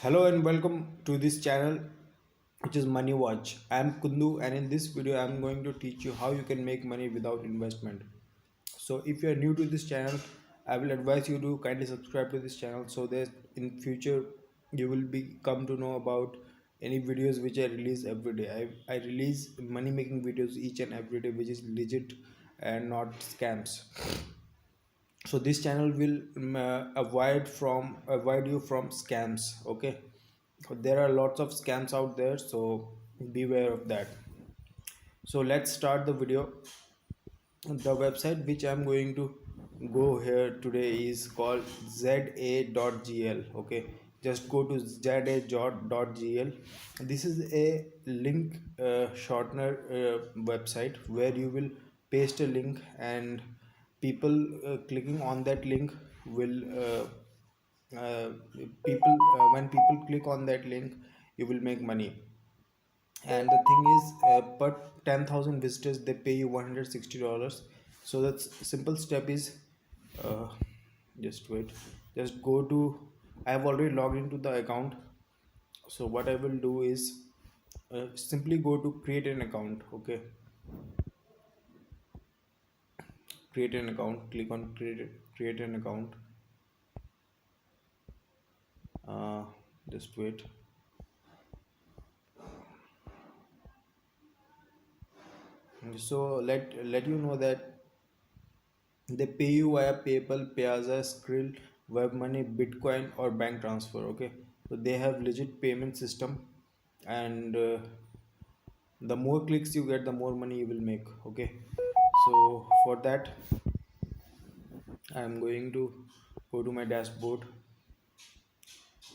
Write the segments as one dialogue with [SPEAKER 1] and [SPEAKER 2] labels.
[SPEAKER 1] Hello and welcome to this channel, which is MoneyWatch. I am Kundu, and in this video I am going to teach you how you can make money without investment. So if you are new to this channel, I will advise you to kindly subscribe to this channel so that in future you will be come to know about any videos which I release every day. I release money making videos each and every day, which is legit and not scams. So this channel will avoid you from scams. Okay, there are lots of scams out there, so beware of that. So let's start the video. The website which I'm going to go here today is called za.gl. Okay, just go to za.gl. This is a link shortener website where you will paste a link, and people clicking on that link will uh, people when people click on that link, you will make money. And the thing is, per 10,000 visitors they pay you $160. So that's simple step is, uh, just wait, just go to, I have already logged into the account. So what I will do is, simply go to create an account. Okay, create an account, click on create an account. uh, just wait. So let you know that they pay you via PayPal, Piazza, Skrill, Web Money, Bitcoin, or bank transfer. Okay, so they have legit payment system, and the more clicks you get, the more money you will make. Okay, so for that, I am going to go to my dashboard.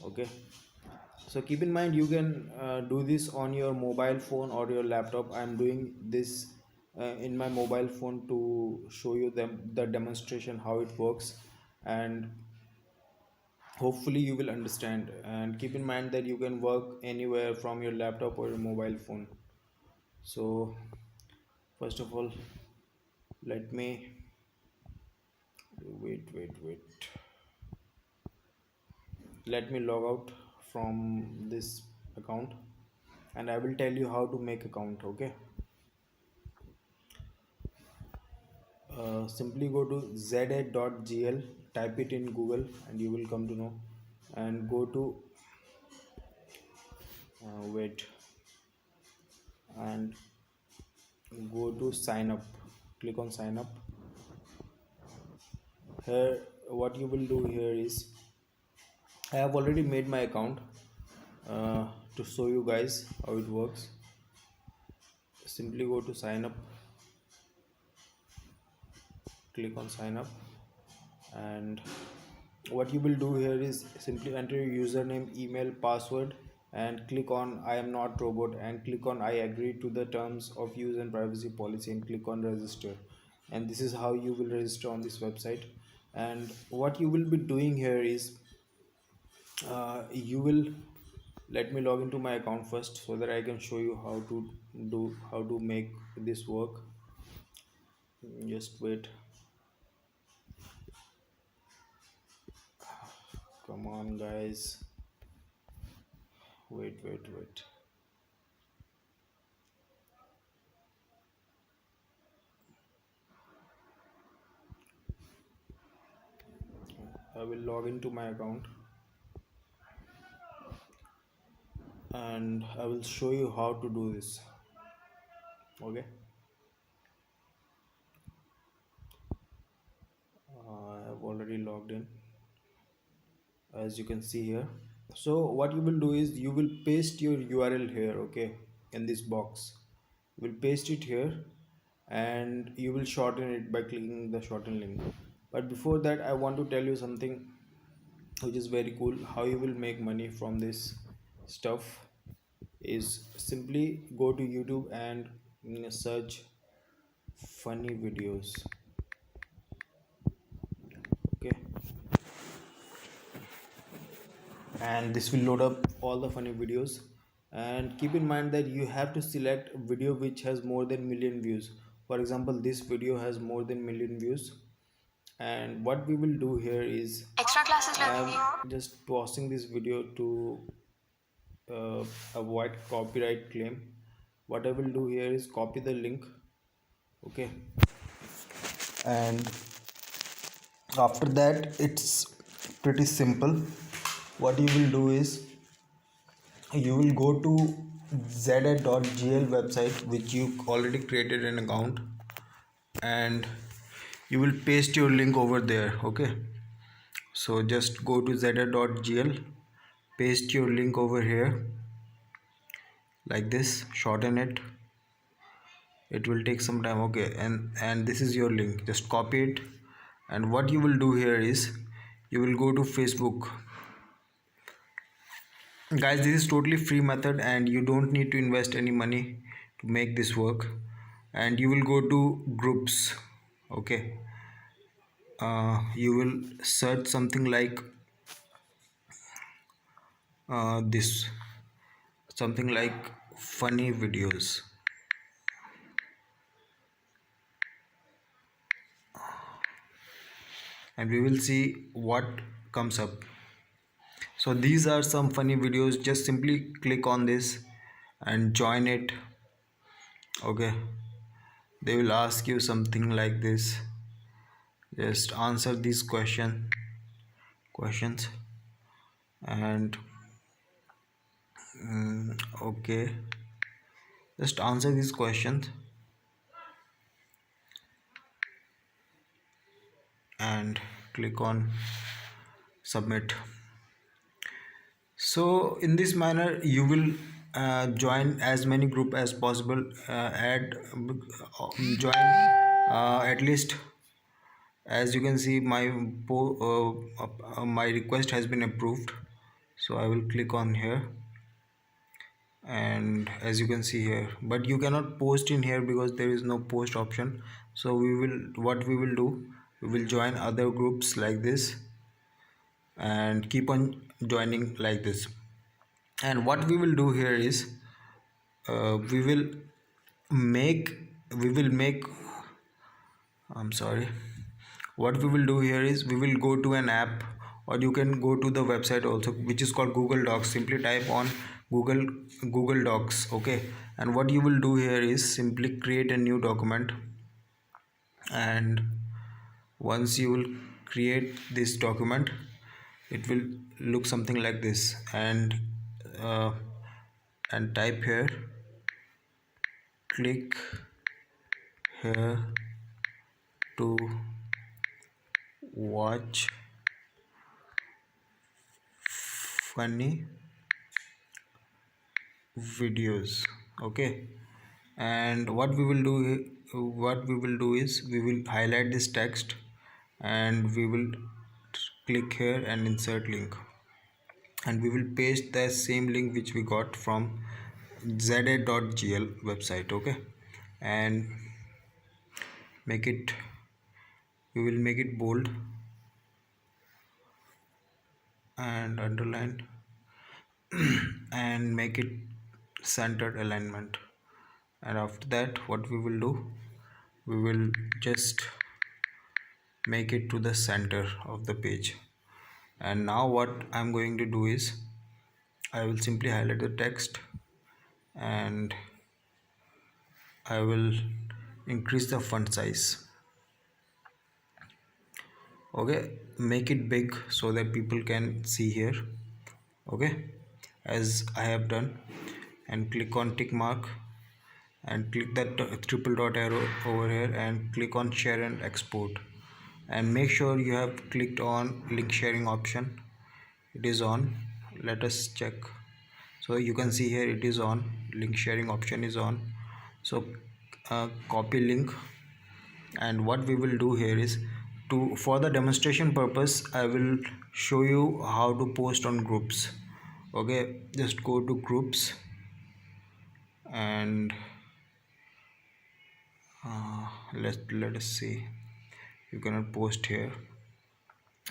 [SPEAKER 1] Okay, so keep in mind you can do this on your mobile phone or your laptop. I am doing this in my mobile phone to show you the demonstration how it works, and hopefully you will understand. And keep in mind that you can work anywhere from your laptop or your mobile phone. So first of all, let me wait, let me log out from this account, and I will tell you how to make account. Okay, simply go to za.gl, type it in Google and you will come to know, and go to wait, and go to sign up, click on sign up. Here what you will do here is, I have already made my account. To show you guys how it works, simply go to sign up, click on sign up, and what you will do here is simply enter your username, email, password, and click on I am not robot, and click on I agree to the terms of use and privacy policy, and click on register. And this is how you will register on this website. And what you will be doing here is, you will, let me log into my account first so that I can show you how to make this work. Just wait, come on guys, wait. I will log into my account, and I will show you how to do this. Okay, I have already logged in, as you can see here. So what you will do is you will paste your URL here. Okay, in this box you will paste it here, and you will shorten it by clicking the shorten link. But before that, I want to tell you something which is very cool. How you will make money from this stuff is, simply go to YouTube and search funny videos. Okay, and this will load up all the funny videos. And keep in mind that you have to select video which has more than million views. For example, this video has more than million views, And what we will do here is
[SPEAKER 2] Extra classes
[SPEAKER 1] I
[SPEAKER 2] learning.
[SPEAKER 1] am just pausing this video to avoid copyright claim. What I will do here is copy the link, okay, and after that it's pretty simple. What you will do is you will go to z.gl website which you already created an account, and you will paste your link over there, okay. So just go to z.gl, paste your link over here like this, shorten it. It will take some time, okay, and this is your link. Just copy it, and what you will do here is you will go to Facebook. Guys, this is totally free method and you don't need to invest any money to make this work. And you will go to groups, okay. You will search something like this, something like funny videos, and we will see what comes up. So these are some funny videos. Just simply click on this and join it, okay. They will ask you something like this. Just answer these questions, and okay, just answer these questions and click on submit. So in this manner you will join as many group as possible, add join at least. As you can see, my request has been approved, so I will click on here, and as you can see here, but you cannot post in here because there is no post option. So what we will do, we will join other groups like this and keep on joining like this. And what we will do here is we will make we will make I'm sorry. What we will do here is we will go to an app, or you can go to the website also, which is called Google Docs. Simply type on Google Google Docs, okay. And what you will do here is simply create a new document, and once you will create this document, it will look something like this, uh, and type here, click here to watch funny videos, okay. And what we will do is we will highlight this text, and we will click here and insert link, and we will paste the same link which we got from za.gl website, okay. And make it we will make it bold and underline and make it centered alignment. And after that, what we will do, we will just make it to the center of the page. And now what I'm going to do is I will simply highlight the text, and I will increase the font size, okay. Make it big so that people can see here, okay, as I have done. And click on tick mark, and click that triple dot arrow over here, and click on share and export, and make sure you have clicked on link sharing option. It is on. Let us check. So you can see here it is on, link sharing option is on. So copy link, and what we will do here is, to for the demonstration purpose, I will show you how to post on groups, okay. Just go to groups, and let us see. You cannot post here.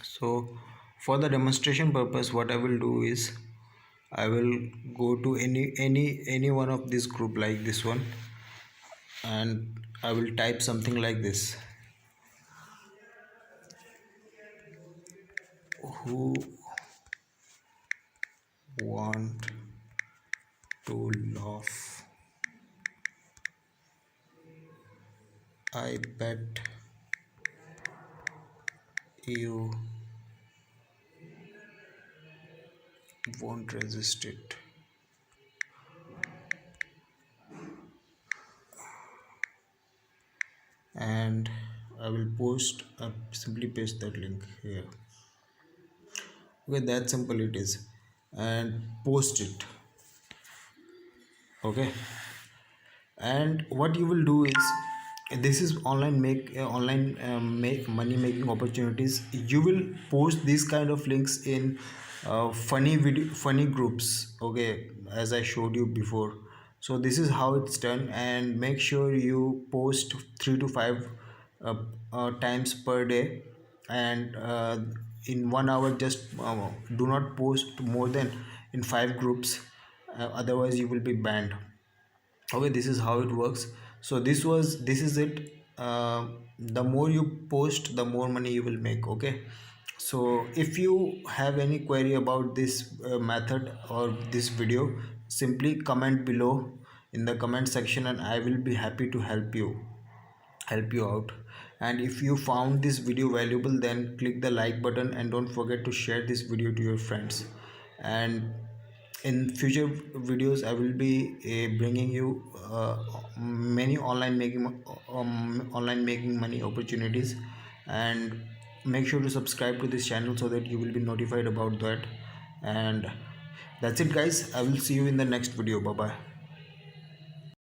[SPEAKER 1] So for the demonstration purpose, what I will do is I will go to any one of this group like this one, and I will type something like this, who want to laugh, I bet you won't resist it. And I will simply paste that link here. Okay, that simple it is. And post it. Okay, and what you will do is, this is online make money making opportunities. You will post these kind of links in funny groups, okay, as I showed you before. So this is how it's done, and make sure you post 3 to 5 uh, times per day, and in 1 hour just do not post more than in 5 groups, otherwise you will be banned. Okay, this is how it works. So this is it. The more you post, the more money you will make. Okay, so if you have any query about this method or this video, simply comment below in the comment section, and I will be happy to help you out. And if you found this video valuable, then click the like button, and don't forget to share this video to your friends. And in future videos, I will be bringing you many online making money opportunities. And make sure to subscribe to this channel so that you will be notified about that. And that's it, guys. I will see you in the next video. Bye bye.